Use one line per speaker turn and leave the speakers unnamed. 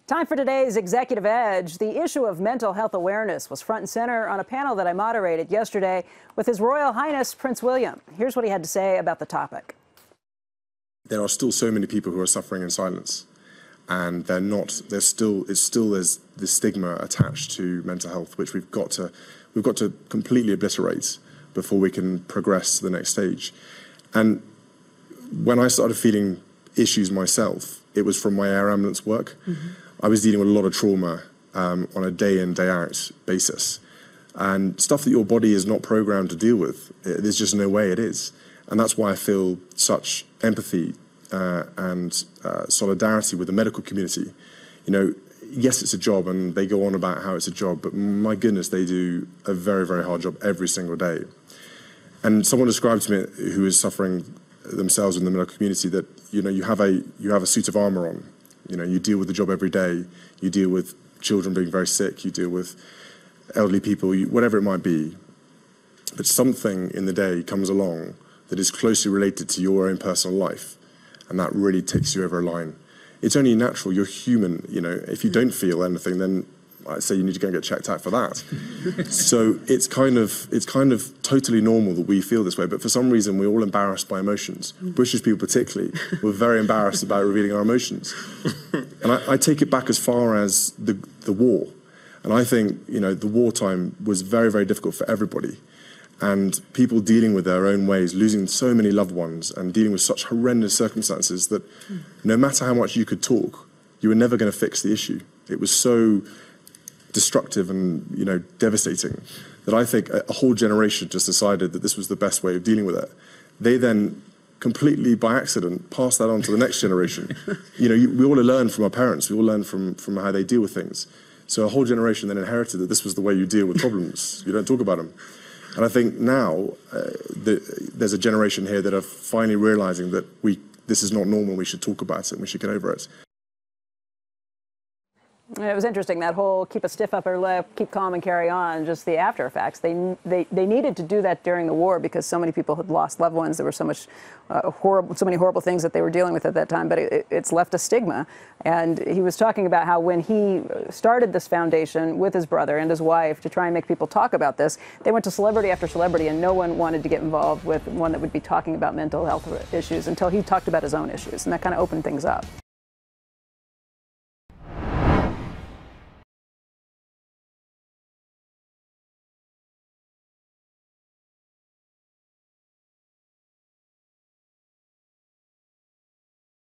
Time for today's Executive Edge. The issue of mental health awareness was front and center on a panel that I moderated yesterday with His Royal Highness Prince William. Here's what he had to say about the topic.
There are still so many people who are suffering in silence, and there's this stigma attached to mental health, which we've got to completely obliterate before we can progress to the next stage. And when I started feeling issues myself, it was from my air ambulance work. I was dealing with a lot of trauma on a day in, day out basis. And stuff that your body is not programmed to deal with, there's just no way it is. And that's why I feel such empathy and solidarity with the medical community. You know, yes, it's a job, and they go on about how it's a job, but my goodness, they do a very, very hard job every single day. And someone described to me who is suffering themselves in the medical community that, you know, you have a suit of armor on. You know, you deal with the job every day. You deal with children being very sick. You deal with elderly people, whatever it might be. But something in the day comes along that is closely related to your own personal life, and that really takes you over a line. It's only natural. You're human. You know, if you don't feel anything, then I say you need to go and get checked out for that. So it's kind of totally normal that we feel this way, but for some reason we're all embarrassed by emotions. British people particularly, we're very embarrassed about revealing our emotions. And I take it back as far as the war. And I think, you know, the wartime was very, very difficult for everybody. And people dealing with their own ways, losing so many loved ones and dealing with such horrendous circumstances that no matter how much you could talk, you were never going to fix the issue. It was so destructive and, you know, devastating that I think a whole generation just decided that this was the best way of dealing with it. They then completely by accident passed that on to the next generation. You know, we all learn from our parents. We all learn from how they deal with things. So a whole generation then inherited that this was the way you deal with problems. You don't talk about them. And I think now there's a generation here that are finally realizing that this is not normal. We should talk about it and we should get over it.
It was interesting, that whole keep a stiff upper lip, keep calm and carry on, just the after effects. They needed to do that during the war because so many people had lost loved ones. There were so many horrible things that they were dealing with at that time, but it's left a stigma. And he was talking about how when he started this foundation with his brother and his wife to try and make people talk about this, they went to celebrity after celebrity and no one wanted to get involved with one that would be talking about mental health issues until he talked about his own issues, and that kind of opened things up.